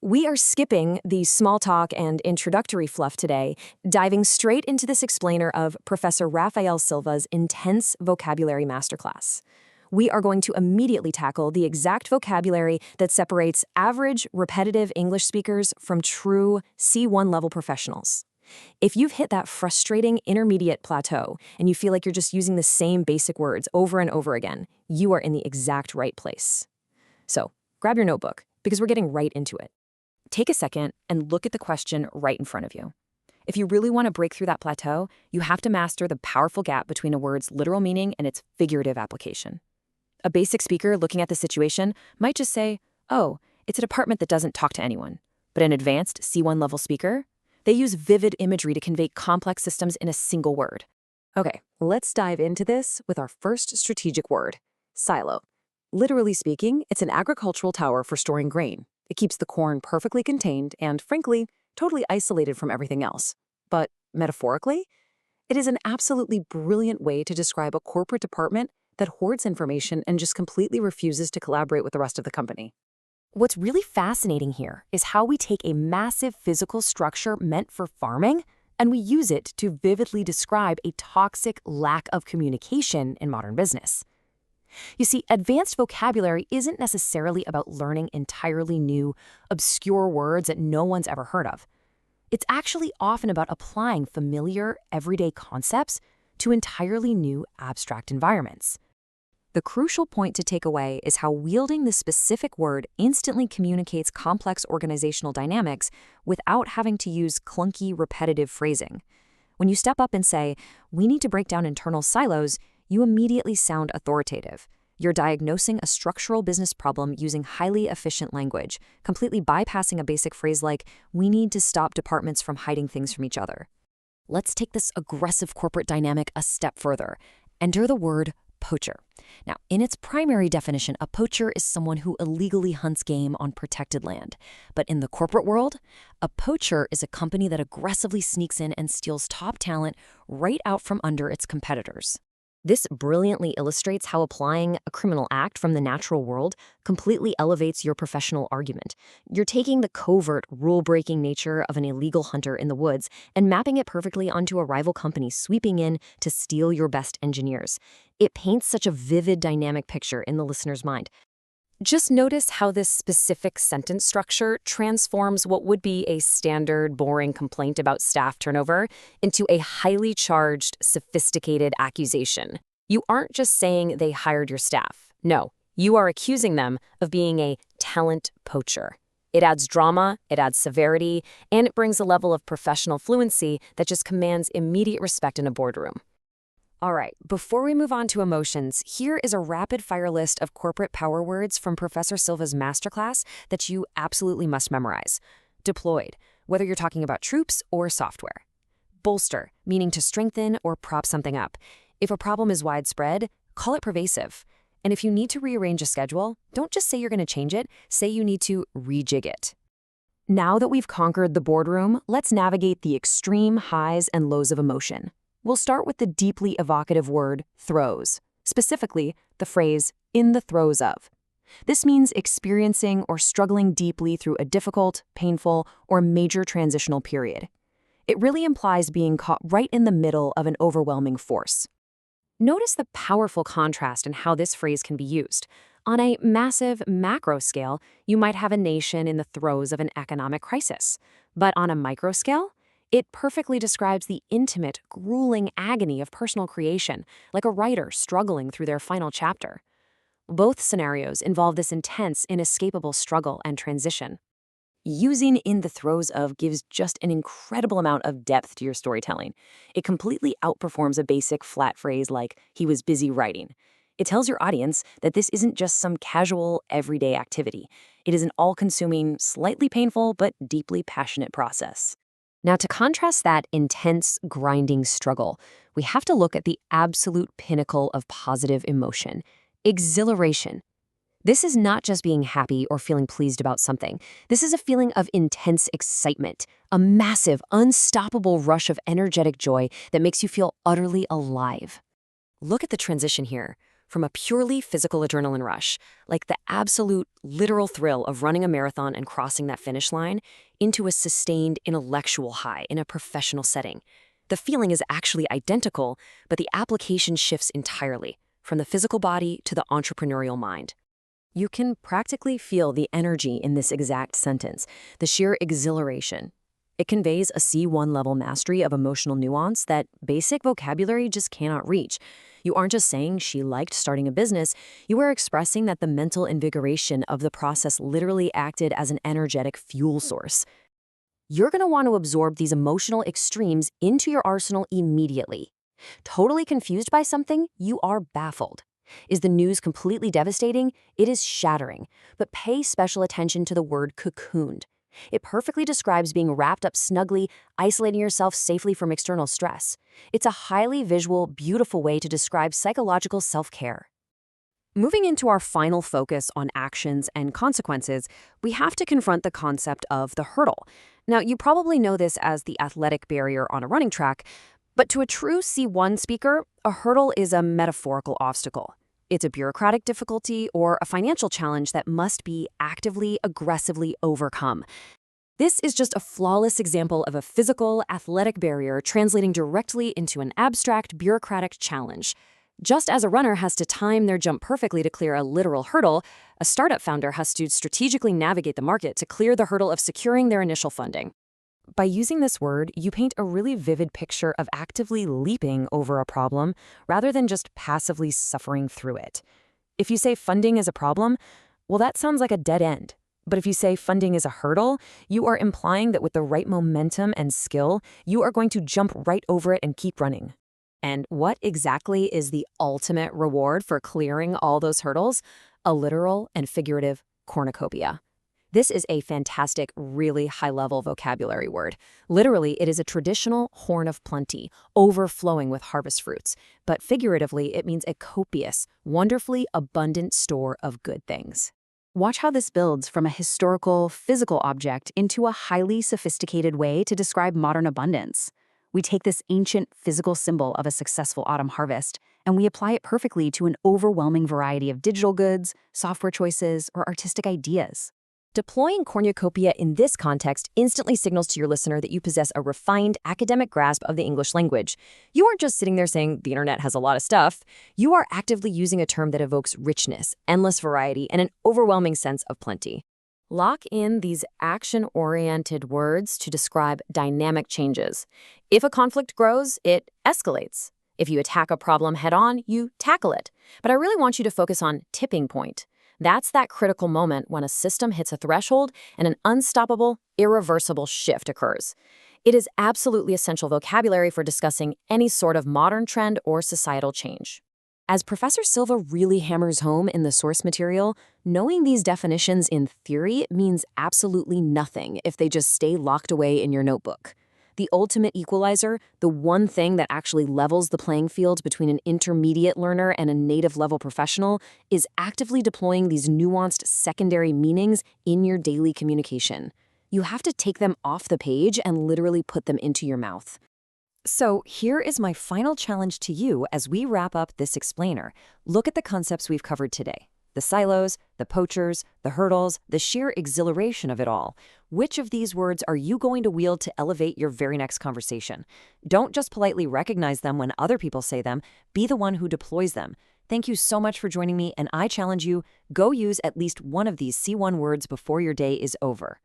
We are skipping the small talk and introductory fluff today, diving straight into this explainer of Professor Rafael Silva's intense vocabulary masterclass. We are going to immediately tackle the exact vocabulary that separates average, repetitive English speakers from true C1 level professionals. If you've hit that frustrating intermediate plateau and you feel like you're just using the same basic words over and over again, you are in the exact right place. So, grab your notebook, because we're getting right into it. Take a second and look at the question right in front of you. If you really want to break through that plateau, you have to master the powerful gap between a word's literal meaning and its figurative application. A basic speaker looking at the situation might just say, "Oh, it's a department that doesn't talk to anyone." But an advanced C1 level speaker, they use vivid imagery to convey complex systems in a single word. Okay, let's dive into this with our first strategic word, silo. Literally speaking, it's an agricultural tower for storing grain. It keeps the corn perfectly contained and, frankly, totally isolated from everything else. But metaphorically, it is an absolutely brilliant way to describe a corporate department that hoards information and just completely refuses to collaborate with the rest of the company. What's really fascinating here is how we take a massive physical structure meant for farming and we use it to vividly describe a toxic lack of communication in modern business. You see, advanced vocabulary isn't necessarily about learning entirely new, obscure words that no one's ever heard of. It's actually often about applying familiar, everyday concepts to entirely new, abstract environments. The crucial point to take away is how wielding the specific word instantly communicates complex organizational dynamics without having to use clunky, repetitive phrasing. When you step up and say, "We need to break down internal silos," you immediately sound authoritative. You're diagnosing a structural business problem using highly efficient language, completely bypassing a basic phrase like, "We need to stop departments from hiding things from each other." Let's take this aggressive corporate dynamic a step further. Enter the word poacher. Now, in its primary definition, a poacher is someone who illegally hunts game on protected land. But in the corporate world, a poacher is a company that aggressively sneaks in and steals top talent right out from under its competitors. This brilliantly illustrates how applying a criminal act from the natural world completely elevates your professional argument. You're taking the covert, rule-breaking nature of an illegal hunter in the woods and mapping it perfectly onto a rival company sweeping in to steal your best engineers. It paints such a vivid, dynamic picture in the listener's mind. Just notice how this specific sentence structure transforms what would be a standard, boring complaint about staff turnover into a highly charged, sophisticated accusation. You aren't just saying they hired your staff. No, you are accusing them of being a talent poacher. It adds drama, it adds severity, and it brings a level of professional fluency that just commands immediate respect in a boardroom. All right, before we move on to emotions, here is a rapid-fire list of corporate power words from Professor Silva's masterclass that you absolutely must memorize. Deployed, whether you're talking about troops or software. Bolster, meaning to strengthen or prop something up. If a problem is widespread, call it pervasive. And if you need to rearrange a schedule, don't just say you're going to change it, say you need to rejig it. Now that we've conquered the boardroom, let's navigate the extreme highs and lows of emotion. We'll start with the deeply evocative word throes, specifically the phrase "in the throes of." This means experiencing or struggling deeply through a difficult, painful, or major transitional period. It really implies being caught right in the middle of an overwhelming force. Notice the powerful contrast in how this phrase can be used. On a massive macro scale, you might have a nation in the throes of an economic crisis. But on a micro scale, it perfectly describes the intimate, grueling agony of personal creation, like a writer struggling through their final chapter. Both scenarios involve this intense, inescapable struggle and transition. Using "in the throes of" gives just an incredible amount of depth to your storytelling. It completely outperforms a basic flat phrase like, "he was busy writing." It tells your audience that this isn't just some casual, everyday activity. It is an all-consuming, slightly painful, but deeply passionate process. Now, to contrast that intense, grinding struggle, we have to look at the absolute pinnacle of positive emotion, exhilaration. This is not just being happy or feeling pleased about something. This is a feeling of intense excitement, a massive, unstoppable rush of energetic joy that makes you feel utterly alive. Look at the transition here. from a purely physical adrenaline rush, like the absolute, literal thrill of running a marathon and crossing that finish line, into a sustained intellectual high in a professional setting. The feeling is actually identical, but the application shifts entirely, from the physical body to the entrepreneurial mind. You can practically feel the energy in this exact sentence, the sheer exhilaration. It conveys a C1 level mastery of emotional nuance that basic vocabulary just cannot reach. You aren't just saying she liked starting a business, you are expressing that the mental invigoration of the process literally acted as an energetic fuel source. You're going to want to absorb these emotional extremes into your arsenal immediately. Totally confused by something? You are baffled. Is the news completely devastating? It is shattering. But pay special attention to the word cocooned. It perfectly describes being wrapped up snugly, isolating yourself safely from external stress. It's a highly visual, beautiful way to describe psychological self-care. Moving into our final focus on actions and consequences, we have to confront the concept of the hurdle. Now, you probably know this as the athletic barrier on a running track, but to a true C1 speaker, a hurdle is a metaphorical obstacle. It's a bureaucratic difficulty or a financial challenge that must be actively, aggressively overcome. This is just a flawless example of a physical, athletic barrier translating directly into an abstract, bureaucratic challenge. Just as a runner has to time their jump perfectly to clear a literal hurdle, a startup founder has to strategically navigate the market to clear the hurdle of securing their initial funding. By using this word, you paint a really vivid picture of actively leaping over a problem rather than just passively suffering through it. If you say funding is a problem, well, that sounds like a dead end. But if you say funding is a hurdle, you are implying that with the right momentum and skill, you are going to jump right over it and keep running. And what exactly is the ultimate reward for clearing all those hurdles? A literal and figurative cornucopia. This is a fantastic, really high-level vocabulary word. Literally, it is a traditional horn of plenty, overflowing with harvest fruits. But figuratively, it means a copious, wonderfully abundant store of good things. Watch how this builds from a historical, physical object into a highly sophisticated way to describe modern abundance. We take this ancient physical symbol of a successful autumn harvest, and we apply it perfectly to an overwhelming variety of digital goods, software choices, or artistic ideas. Deploying cornucopia in this context instantly signals to your listener that you possess a refined academic grasp of the English language. You aren't just sitting there saying the internet has a lot of stuff. You are actively using a term that evokes richness, endless variety, and an overwhelming sense of plenty. Lock in these action-oriented words to describe dynamic changes. If a conflict grows, it escalates. If you attack a problem head-on, you tackle it. But I really want you to focus on tipping point. That's that critical moment when a system hits a threshold and an unstoppable, irreversible shift occurs. It is absolutely essential vocabulary for discussing any sort of modern trend or societal change. As Professor Silva really hammers home in the source material, knowing these definitions in theory means absolutely nothing if they just stay locked away in your notebook. The ultimate equalizer, the one thing that actually levels the playing field between an intermediate learner and a native-level professional, is actively deploying these nuanced secondary meanings in your daily communication. You have to take them off the page and literally put them into your mouth. So here is my final challenge to you as we wrap up this explainer. Look at the concepts we've covered today. The silos, the poachers, the hurdles, the sheer exhilaration of it all. Which of these words are you going to wield to elevate your very next conversation? Don't just politely recognize them when other people say them. Be the one who deploys them. Thank you so much for joining me, and I challenge you, go use at least one of these C1 words before your day is over.